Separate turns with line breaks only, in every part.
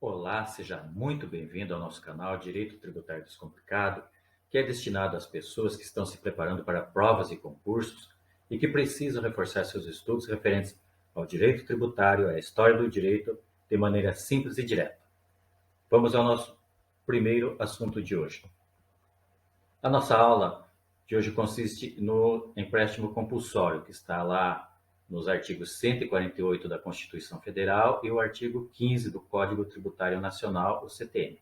Olá, seja muito bem-vindo ao nosso canal Direito Tributário Descomplicado, que é destinado às pessoas que estão se preparando para provas e concursos e que precisam reforçar seus estudos referentes ao direito tributário, à história do direito, de maneira simples e direta. Vamos ao nosso primeiro assunto de hoje. A nossa aula de hoje consiste no empréstimo compulsório, que está lá nos artigos 148 da Constituição Federal e o artigo 15 do Código Tributário Nacional, o CTN.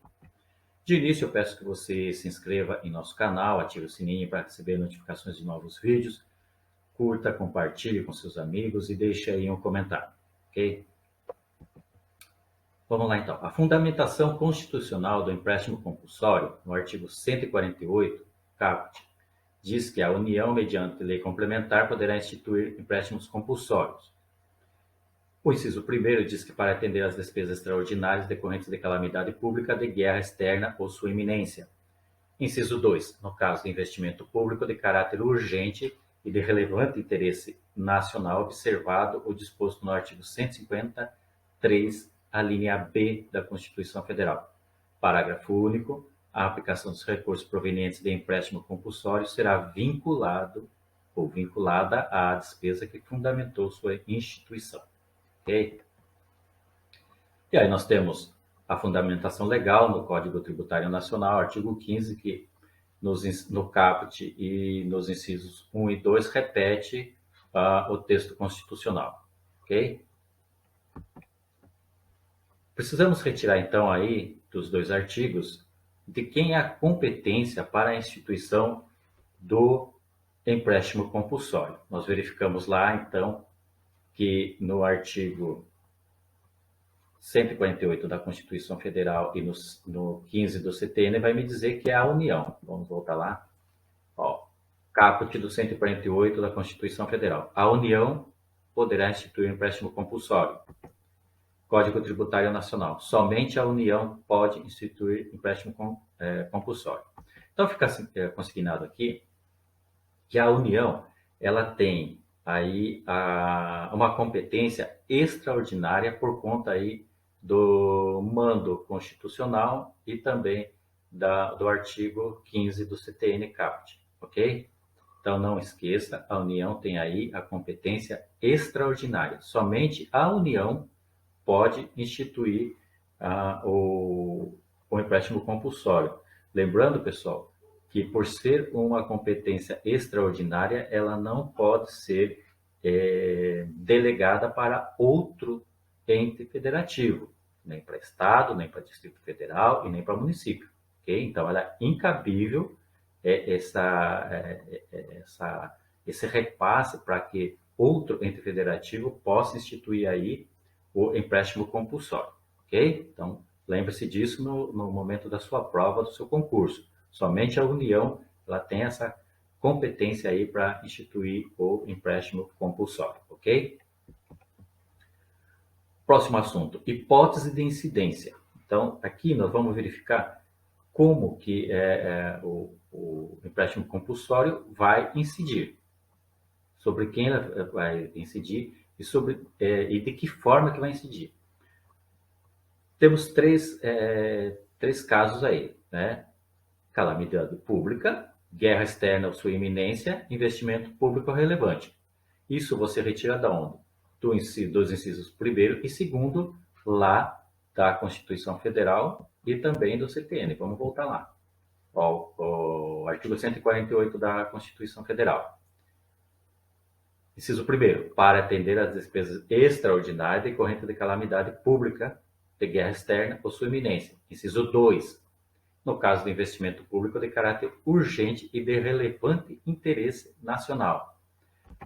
De início, eu peço que você se inscreva em nosso canal, ative o sininho para receber notificações de novos vídeos, curta, compartilhe com seus amigos e deixe aí um comentário, ok? Vamos lá então. A fundamentação constitucional do empréstimo compulsório, no artigo 148, caput, diz que a União, mediante lei complementar, poderá instituir empréstimos compulsórios. O inciso 1º diz que para atender às despesas extraordinárias decorrentes de calamidade pública, de guerra externa ou sua iminência. Inciso 2, no caso de investimento público de caráter urgente e de relevante interesse nacional, observado o disposto no artigo 153, a linha B da Constituição Federal. Parágrafo único. A aplicação dos recursos provenientes de empréstimo compulsório será vinculado ou vinculada à despesa que fundamentou sua instituição. Ok? E aí nós temos a fundamentação legal no Código Tributário Nacional, artigo 15, que no caput e nos incisos 1 e 2 repete o texto constitucional. Ok? Precisamos retirar então aí dos dois artigos de quem é a competência para a instituição do empréstimo compulsório. Nós verificamos lá, então, que no artigo 148 da Constituição Federal e no 15 do CTN vai me dizer que é a União. Vamos voltar lá. Ó, caput do 148 da Constituição Federal. A União poderá instituir empréstimo compulsório. Código Tributário Nacional. Somente a União pode instituir empréstimo compulsório. Então, fica consignado aqui que a União ela tem aí uma competência extraordinária por conta aí do mando constitucional e também do artigo 15 do CTN Caput, ok? Então, não esqueça, a União tem aí a competência extraordinária. Somente a União pode instituir o empréstimo compulsório. Lembrando, pessoal, que por ser uma competência extraordinária, ela não pode ser delegada para outro ente federativo, nem para Estado, nem para Distrito Federal e nem para município. Okay? Então, ela é incabível esse repasse para que outro ente federativo possa instituir aí o empréstimo compulsório, ok? Então, lembre-se disso no momento da sua prova, do seu concurso. Somente a União ela tem essa competência aí para instituir o empréstimo compulsório, ok? Próximo assunto, hipótese de incidência. Então, aqui nós vamos verificar como que o empréstimo compulsório vai incidir, sobre quem ela vai incidir e de que forma que vai incidir. Temos três casos aí, né? Calamidade pública, guerra externa ou sua iminência, investimento público relevante. Isso você retira da onde? Dos incisos 1º e 2º, lá da Constituição Federal e também do CTN. Vamos voltar lá. O artigo 148 da Constituição Federal. Inciso 1º, para atender às despesas extraordinárias decorrentes de calamidade pública, de guerra externa ou sua iminência. Inciso 2, no caso do investimento público de caráter urgente e de relevante interesse nacional.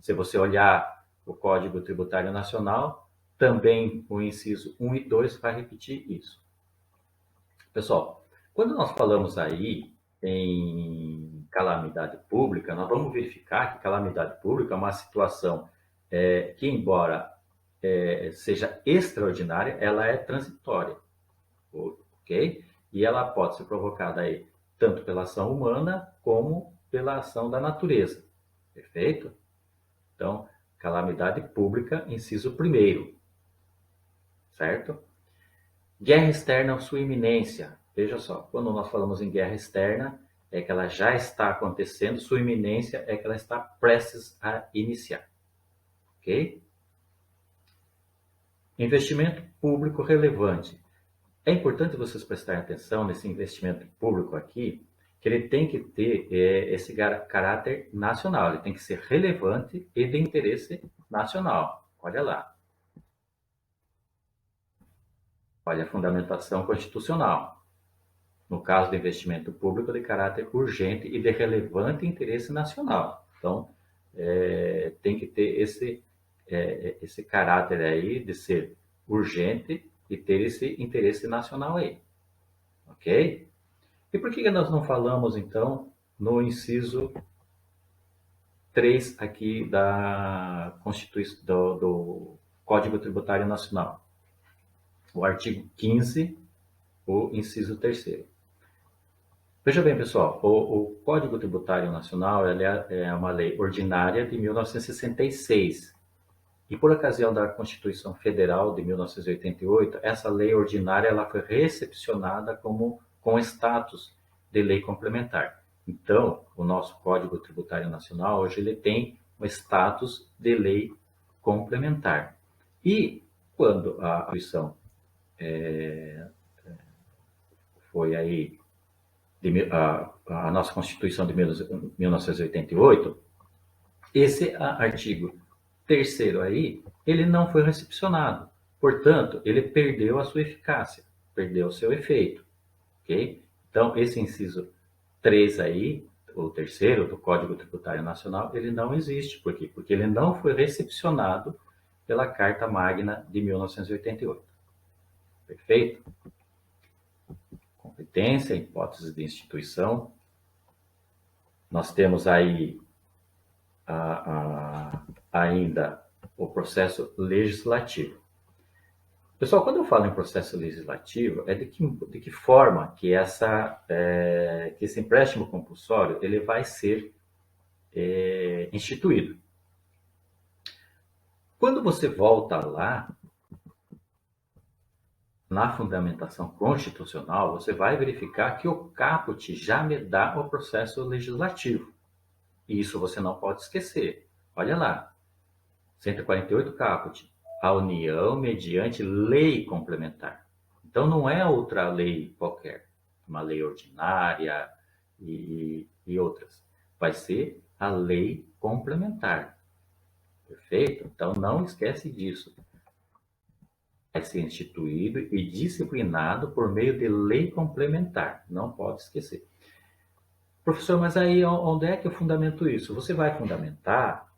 Se você olhar o Código Tributário Nacional, também o inciso 1 e 2 vai repetir isso. Pessoal, quando nós falamos aí em calamidade pública, nós vamos verificar que calamidade pública é uma situação que, embora seja extraordinária, ela é transitória, ok? E ela pode ser provocada aí tanto pela ação humana como pela ação da natureza, perfeito? Então, calamidade pública, inciso 1º, certo? Guerra externa ou sua iminência. Veja só, quando nós falamos em guerra externa, é que ela já está acontecendo, sua iminência é que ela está prestes a iniciar. Ok? Investimento público relevante. É importante vocês prestarem atenção nesse investimento público aqui, que ele tem que ter esse caráter nacional, ele tem que ser relevante e de interesse nacional. Olha lá. Olha a fundamentação constitucional. No caso do investimento público de caráter urgente e de relevante interesse nacional. Então, tem que ter esse caráter aí de ser urgente e ter esse interesse nacional aí. Ok? E por que nós não falamos, então, no inciso 3 aqui da Constituição, do Código Tributário Nacional? O artigo 15, o inciso 3º. Veja bem, pessoal, o Código Tributário Nacional é uma lei ordinária de 1966. E por ocasião da Constituição Federal de 1988, essa lei ordinária ela foi recepcionada com status de lei complementar. Então, o nosso Código Tributário Nacional hoje ele tem o status de lei complementar. E quando a Constituição foi aí a nossa Constituição de 1988, esse artigo terceiro aí, ele não foi recepcionado. Portanto, ele perdeu a sua eficácia, perdeu o seu efeito. Ok? Então, esse inciso 3 aí, o terceiro do Código Tributário Nacional, ele não existe. Por quê? Porque ele não foi recepcionado pela Carta Magna de 1988. Perfeito? Competência, hipótese de instituição. Nós temos aí ainda o processo legislativo. Pessoal, quando eu falo em processo legislativo, é de que forma que esse empréstimo compulsório ele vai ser instituído. Quando você volta lá, na fundamentação constitucional, você vai verificar que o caput já me dá o processo legislativo. E isso você não pode esquecer. Olha lá, 148 caput, a União mediante lei complementar. Então não é outra lei qualquer, uma lei ordinária e outras. Vai ser a lei complementar. Perfeito? Então não esquece disso. Vai ser instituído e disciplinado por meio de lei complementar. Não pode esquecer. Professor, mas aí onde é que eu fundamento isso? Você vai fundamentar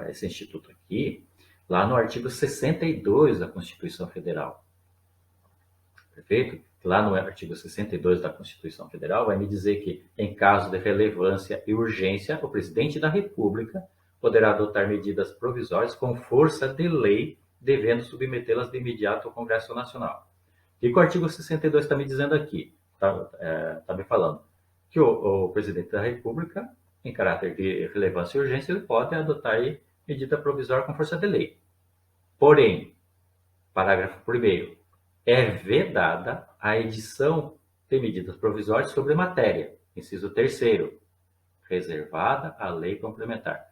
esse instituto aqui lá no artigo 62 da Constituição Federal. Perfeito? Lá no artigo 62 da Constituição Federal vai me dizer que, em caso de relevância e urgência, o presidente da República poderá adotar medidas provisórias com força de lei, devendo submetê-las de imediato ao Congresso Nacional. E que o artigo 62 está me dizendo aqui? Está me falando que o presidente da República, em caráter de relevância e urgência, ele pode adotar medida provisória com força de lei. Porém, parágrafo 1º, é vedada a edição de medidas provisórias sobre matéria, inciso 3º, reservada à lei complementar.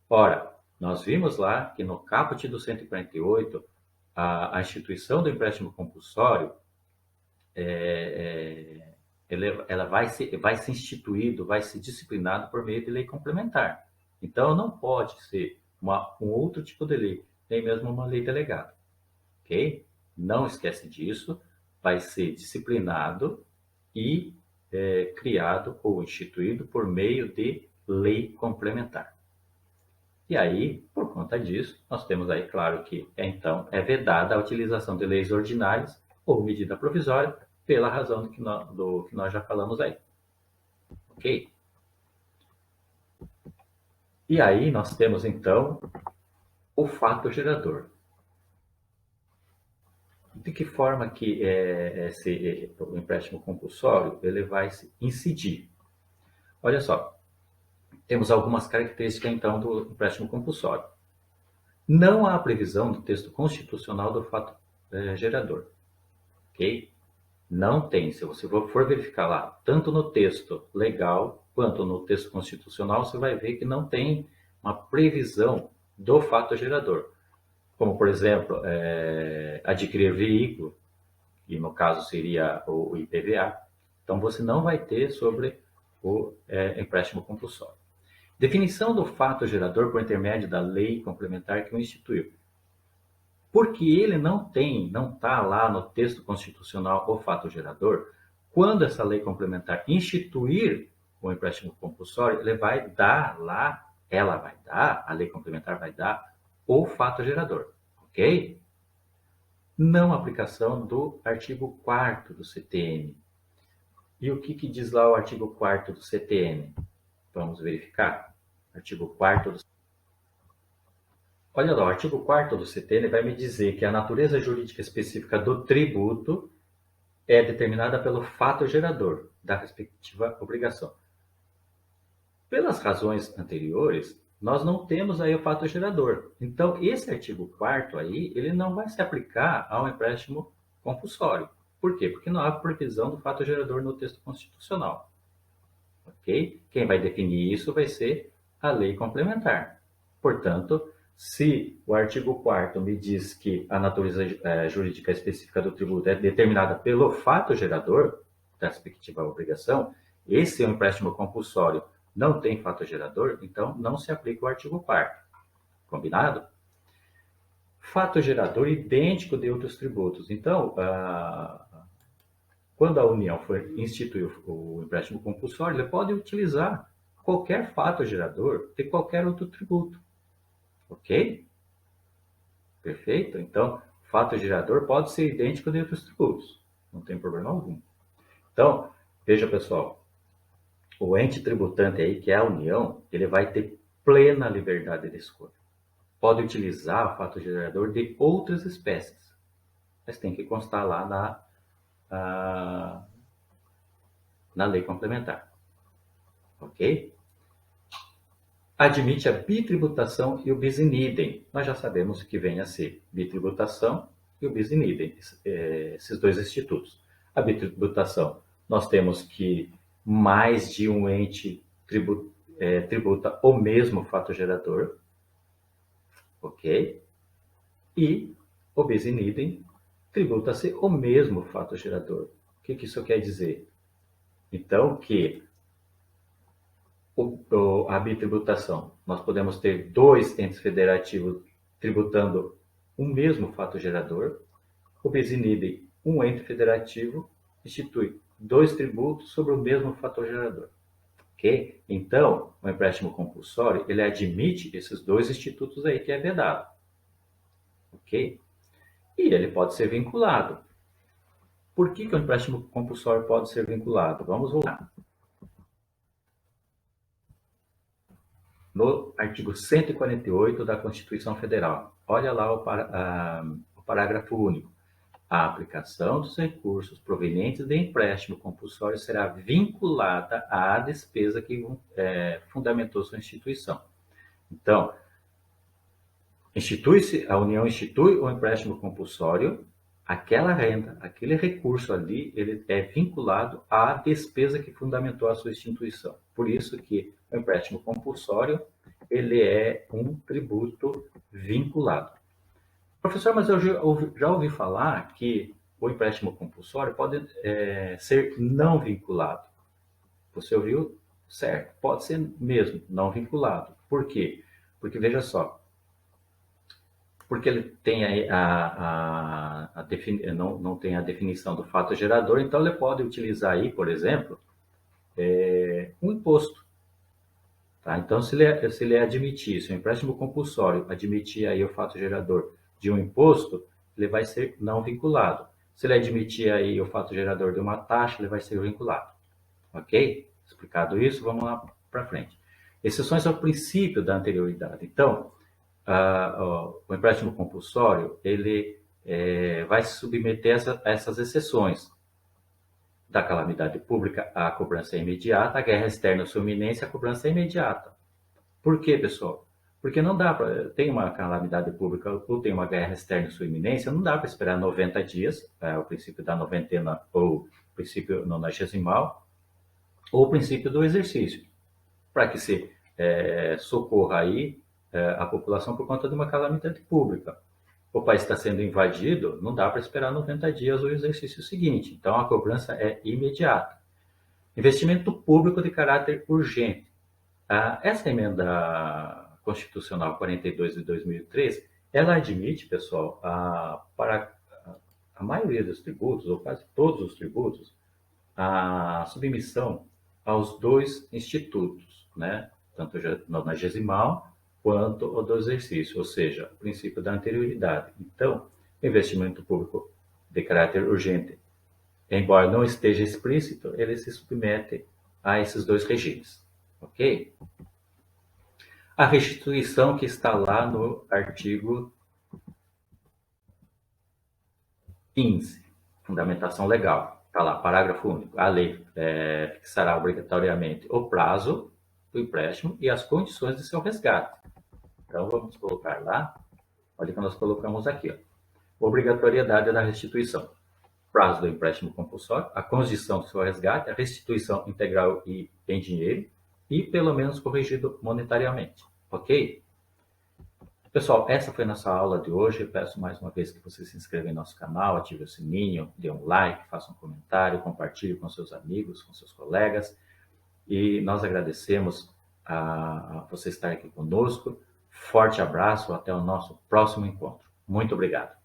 Ora, nós vimos lá que no caput do 148, a instituição do empréstimo compulsório, ela vai ser instituído, vai ser disciplinado por meio de lei complementar. Então, não pode ser um outro tipo de lei, nem mesmo uma lei delegada. Ok? Não esquece disso, vai ser disciplinado e criado ou instituído por meio de lei complementar. E aí, por conta disso, nós temos aí, claro que, então, é vedada a utilização de leis ordinárias ou medida provisória, pela razão do que nós já falamos aí. Ok? E aí nós temos, então, o fato gerador. De que forma que o empréstimo compulsório ele vai incidir? Olha só, temos algumas características, então, do empréstimo compulsório. Não há previsão no texto constitucional do fato gerador, ok? Não tem. Se você for verificar lá, tanto no texto legal quanto no texto constitucional, você vai ver que não tem uma previsão do fato gerador. Como, por exemplo, adquirir veículo, que no caso seria o IPVA. Então, você não vai ter sobre o empréstimo compulsório. Definição do fato gerador por intermédio da lei complementar que o instituiu. Porque ele não está lá no texto constitucional o fato gerador, quando essa lei complementar instituir o empréstimo compulsório, ele vai dar lá, ela vai dar, a lei complementar vai dar o fato gerador, ok? Não aplicação do artigo 4º do CTN. E o que diz lá o artigo 4º do CTN? Vamos verificar. Artigo 4º do Olha lá, o artigo 4º do CTN vai me dizer que a natureza jurídica específica do tributo é determinada pelo fato gerador da respectiva obrigação. Pelas razões anteriores, nós não temos aí o fato gerador. Então, esse artigo 4º aí, ele não vai se aplicar ao empréstimo compulsório. Por quê? Porque não há previsão do fato gerador no texto constitucional. Ok? Quem vai definir isso vai ser a lei complementar. Portanto, se o artigo 4º me diz que a natureza jurídica específica do tributo é determinada pelo fato gerador da respectiva obrigação, esse é um empréstimo compulsório, não tem fato gerador, então não se aplica o artigo 4º. Combinado? Fato gerador idêntico de outros tributos. Então, quando a União for instituir o empréstimo compulsório, ele pode utilizar qualquer fato gerador de qualquer outro tributo. Ok? Perfeito? Então, fato gerador pode ser idêntico de outros tributos. Não tem problema algum. Então, veja pessoal, o ente tributante aí, que é a União, ele vai ter plena liberdade de escolha. Pode utilizar o fato gerador de outras espécies, mas tem que constar lá na lei complementar. Ok? Admite a bitributação e o bis in idem. Nós já sabemos o que vem a ser bitributação e o bis in idem, esses dois institutos. A bitributação, nós temos que mais de um ente tributa o mesmo fato gerador, ok? E o bis in idem tributa-se o mesmo fato gerador. O que isso quer dizer? Então, que a bitributação, nós podemos ter dois entes federativos tributando um mesmo fato gerador. O bis in idem, um ente federativo institui dois tributos sobre o mesmo fator gerador. Ok? Então, o empréstimo compulsório, ele admite esses dois institutos aí que é vedado. Ok? E ele pode ser vinculado. Por que o empréstimo compulsório pode ser vinculado? Vamos voltar. No artigo 148 da Constituição Federal. Olha lá o parágrafo único. A aplicação dos recursos provenientes de empréstimo compulsório será vinculada à despesa que fundamentou sua instituição. Então, a União institui o empréstimo compulsório, aquela renda, aquele recurso ali, ele é vinculado à despesa que fundamentou a sua instituição. Por isso que o empréstimo compulsório, ele é um tributo vinculado. Professor, mas eu já ouvi falar que o empréstimo compulsório pode ser não vinculado. Você ouviu? Certo. Pode ser mesmo não vinculado. Por quê? Porque, veja só, porque ele tem não tem a definição do fato gerador, então ele pode utilizar aí, por exemplo, um imposto. Tá? Então, se ele admitir, se o empréstimo compulsório admitir aí o fato gerador de um imposto, ele vai ser não vinculado. Se ele admitir aí o fato gerador de uma taxa, ele vai ser vinculado. Ok? Explicado isso, vamos lá para frente. Exceções ao princípio da anterioridade. Então, o empréstimo compulsório, ele vai se submeter a essas exceções da calamidade pública à cobrança imediata, a guerra externa, sua iminência, a cobrança imediata. Por quê, pessoal? Porque não dá para, tem uma calamidade pública ou tem uma guerra externa em sua iminência, não dá para esperar 90 dias, o princípio da noventena ou o princípio nonagesimal, ou o princípio do exercício, para que se socorra aí a população por conta de uma calamidade pública. O país está sendo invadido, não dá para esperar 90 dias o exercício seguinte, então a cobrança é imediata. Investimento público de caráter urgente. Essa emenda constitucional 42 de 2013, ela admite, pessoal, para a maioria dos tributos, ou quase todos os tributos, a submissão aos dois institutos, né? Tanto o nonagesimal quanto o do exercício, ou seja, o princípio da anterioridade. Então, investimento público de caráter urgente, embora não esteja explícito, ele se submete a esses dois regimes, ok? A restituição que está lá no artigo 15, fundamentação legal. Está lá, parágrafo único. A lei fixará obrigatoriamente o prazo do empréstimo e as condições de seu resgate. Então, vamos colocar lá. Olha que nós colocamos aqui. Ó. Obrigatoriedade da restituição. Prazo do empréstimo compulsório, a condição do seu resgate, a restituição integral e em dinheiro e, pelo menos, corrigido monetariamente. Ok? Pessoal, essa foi nossa aula de hoje. Eu peço mais uma vez que você se inscreva em nosso canal, ative o sininho, dê um like, faça um comentário, compartilhe com seus amigos, com seus colegas. E nós agradecemos a você estar aqui conosco. Forte abraço, até o nosso próximo encontro. Muito obrigado.